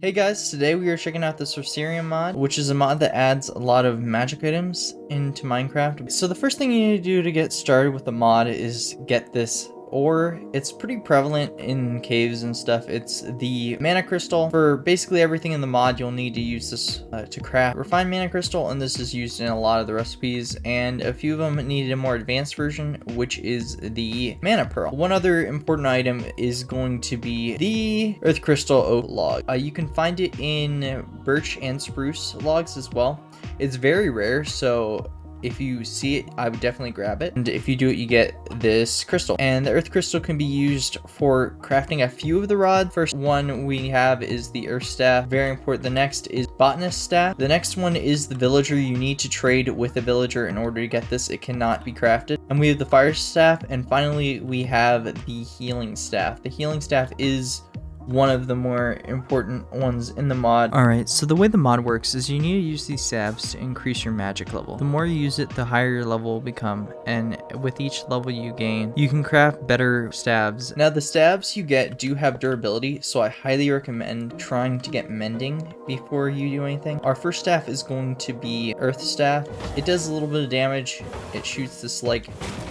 Hey guys, today we are checking out the Sorcerium mod, which is a mod that adds a lot of magic items into Minecraft. So the first thing you need to do to get started with the mod is get this ore. It's pretty prevalent in caves and stuff. It's the mana crystal. For basically everything in the mod, you'll need to use this to craft refined mana crystal, and this is used in a lot of the recipes, and a few of them needed a more advanced version, which is the mana pearl. One other important item is going to be the earth crystal oak log. You can find it in birch and spruce logs as well. It's very rare, so if you see it, I would definitely grab it. And if you do it, you get this crystal. And the earth crystal can be used for crafting a few of the rods. First one we have is the earth staff. Very important. The next is botanist staff. The next one is the villager. You need to trade with a villager in order to get this. It cannot be crafted. And we have the fire staff. And finally, we have the healing staff. The healing staff is one of the more important ones in the mod. Alright, so the way the mod works is you need to use these staves to increase your magic level. The more you use it, the higher your level will become, and with each level you gain, you can craft better staves. Now the staves you get do have durability, so I highly recommend trying to get mending before you do anything. Our first staff is going to be earth staff. It does a little bit of damage. It shoots this like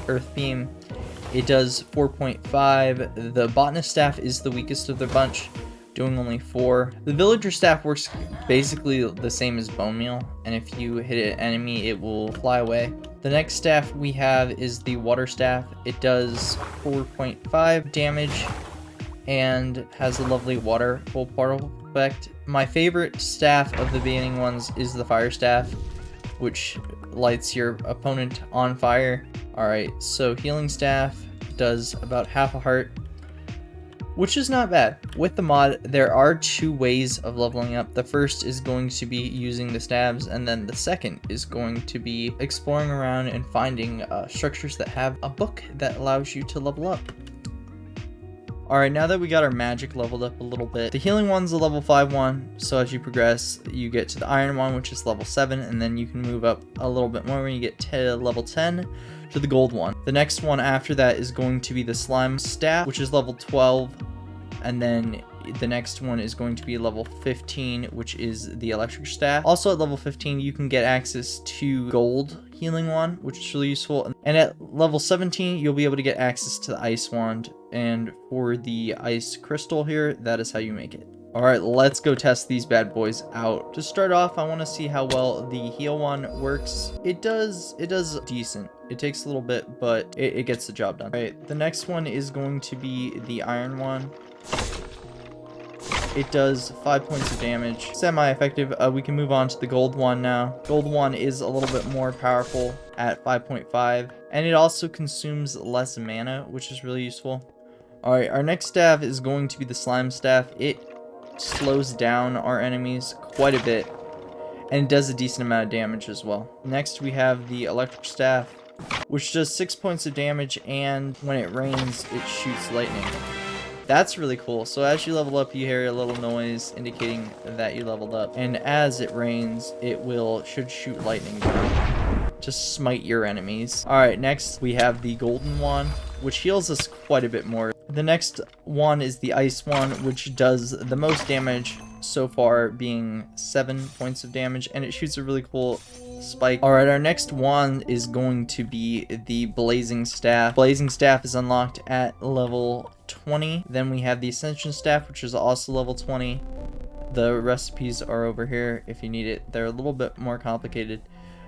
earth beam. It does 4.5. The botanist staff is the weakest of the bunch, doing only 4. The villager staff works basically the same as bone meal, and if you hit an enemy, it will fly away. The next staff we have is the water staff. It does 4.5 damage and has a lovely water full particle effect. My favorite staff of the beginning ones is the fire staff, which lights your opponent on fire. Alright, so healing staff does about half a heart, which is not bad. With the mod, there are 2 ways of leveling up. The first is going to be using the stabs, and then the second is going to be exploring around and finding structures that have a book that allows you to level up. Alright, now that we got our magic leveled up a little bit, the healing one's a level 5 one, so as you progress, you get to the iron one, which is level 7, and then you can move up a little bit more when you get to level 10 to the gold one. The next one after that is going to be the slime staff, which is level 12, and then the next one is going to be level 15, which is the electric staff. Also at level 15, you can get access to gold healing wand, which is really useful. And at level 17, you'll be able to get access to the ice wand. And for the ice crystal here, that is how you make it. Alright, let's go test these bad boys out. To start off, I want to see how well the heal one works. It does decent. It takes a little bit, but it gets the job done. Alright, the next one is going to be the iron one. It does 5 points of damage. Semi-effective. We can move on to the gold one now. Gold one is a little bit more powerful at 5.5. And it also consumes less mana, which is really useful. Alright, our next staff is going to be the slime staff. It slows down our enemies quite a bit. And it does a decent amount of damage as well. Next we have the electric staff, which does 6 points of damage, and when it rains, it shoots lightning. That's really cool. So as you level up, you hear a little noise indicating that you leveled up. And as it rains, it should shoot lightning down to smite your enemies. Alright, next we have the golden wand, which heals us quite a bit more. The next one is the ice wand, which does the most damage so far, being 7 points of damage, and it shoots a really cool spike. Alright, our next wand is going to be the blazing staff. Blazing staff is unlocked at level 20. Then we have the ascension staff, which is also level 20. The recipes are over here if you need it. They're a little bit more complicated.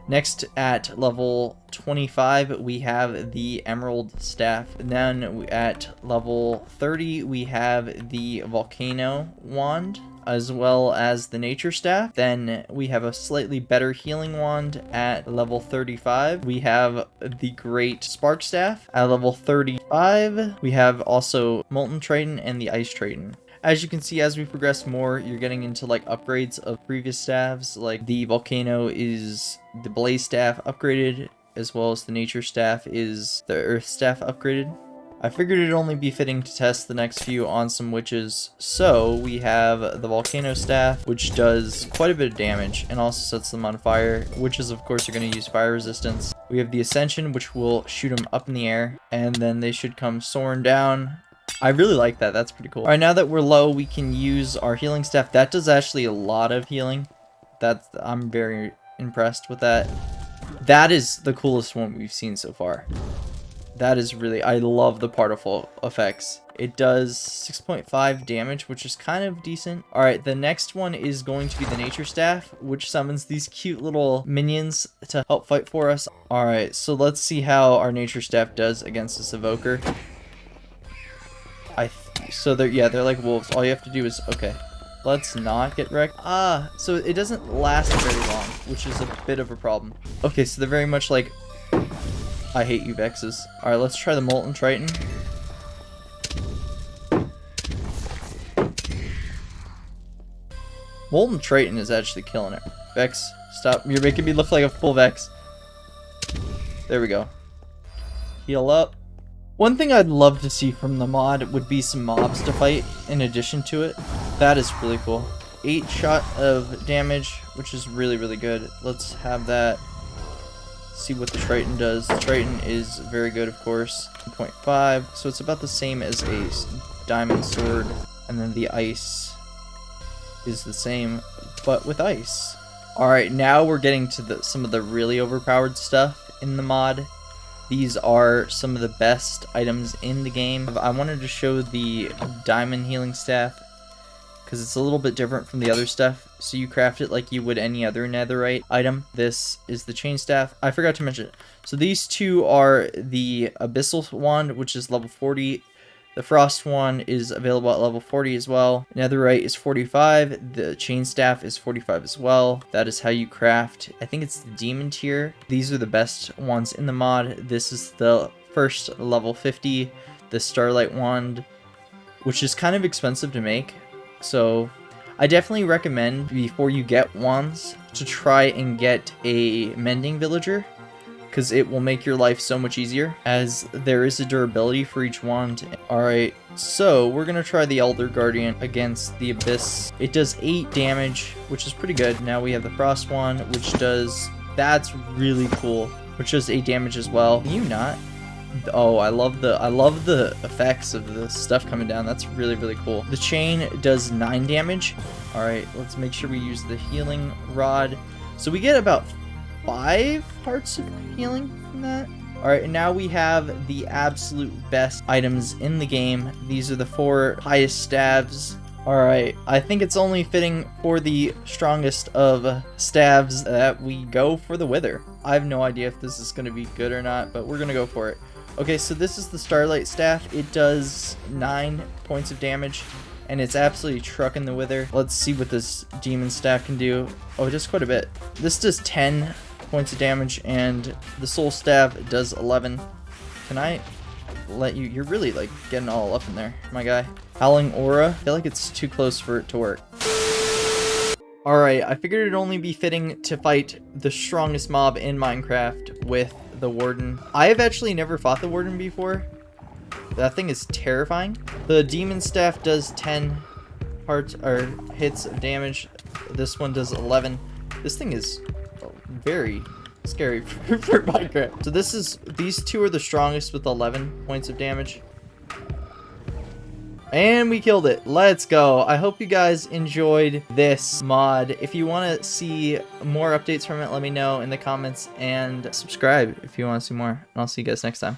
Next, at level 25, we have the emerald staff. And then at level 30, we have the volcano wand, as well as the nature staff. Then we have a slightly better healing wand at level 35. We have the great spark staff at level 35. We have also molten trident and the ice trident. As you can see, as we progress more, you're getting into like upgrades of previous staffs. Like the volcano is the blaze staff upgraded, as well as the nature staff is the earth staff upgraded. I figured it'd only be fitting to test the next few on some witches. So we have the volcano staff, which does quite a bit of damage and also sets them on fire. Witches, of course, are going to use fire resistance. We have the ascension, which will shoot them up in the air, and then they should come soaring down I really like that. That's pretty cool. All right, now that we're low, we can use our healing staff. That does actually a lot of healing. I'm very impressed with that. That is the coolest one we've seen so far. That is really, I love the particle effects. It does 6.5 damage, which is kind of decent. All right, the next one is going to be the nature staff, which summons these cute little minions to help fight for us. All right, so let's see how our nature staff does against this evoker. So they're like wolves. All you have to do is, okay, let's not get wrecked. So it doesn't last very long, which is a bit of a problem. Okay, so they're very much like, I hate you, Vexes. Alright, let's try the Molten Triton. Molten Triton is actually killing it. Vex, stop. You're making me look like a full Vex. There we go. Heal up. One thing I'd love to see from the mod would be some mobs to fight in addition to it. That is really cool. 8 shot of damage, which is really, really good. Let's have that. See what the Triton does. The Triton is very good, of course. 2.5, so it's about the same as a diamond sword. And then the ice is the same, but with ice. Alright, now we're getting to some of the really overpowered stuff in the mod. These are some of the best items in the game. I wanted to show the diamond healing staff because it's a little bit different from the other stuff. So you craft it like you would any other netherite item. This is the chain staff. I forgot to mention it. So these two are the abyssal wand, which is level 40. The frost one is available at level 40 as well. Netherite is 45. The chain staff is 45 as well. That is how you craft. I think it's the demon tier. These are the best ones in the mod. This is the first level 50. The starlight wand, which is kind of expensive to make. So I definitely recommend before you get wands to try and get a mending villager, because it will make your life so much easier as there is a durability for each wand. Alright, so we're gonna try the Elder Guardian against the Abyss. It does 8 damage, which is pretty good. Now we have the Frost one, which does, that's really cool, which does 8 damage as well. Can you not? Oh, I love the effects of the stuff coming down. That's really, really cool. The chain does 9 damage. Alright, let's make sure we use the healing rod. So we get about 5 hearts of healing from that. Alright, and now we have the absolute best items in the game. These are the 4 highest stabs. Alright, I think it's only fitting for the strongest of stabs that we go for the Wither. I have no idea if this is going to be good or not, but we're going to go for it. Okay, so this is the Starlight Staff. It does 9 points of damage, and it's absolutely trucking the Wither. Let's see what this Demon Staff can do. Oh, it does quite a bit. This does 10 points of damage, and the Soul Staff does 11. Can I let you? You're really like getting all up in there, my guy. Howling Aura. I feel like it's too close for it to work. Alright, I figured it'd only be fitting to fight the strongest mob in Minecraft with the Warden. I have actually never fought the Warden before. That thing is terrifying. The Demon Staff does 10 hearts or hits of damage. This one does 11. This thing is very scary for Minecraft. So these two are the strongest with 11 points of damage. And we killed it. Let's go. I hope you guys enjoyed this mod. If you want to see more updates from it, let me know in the comments, and subscribe if you want to see more. And I'll see you guys next time.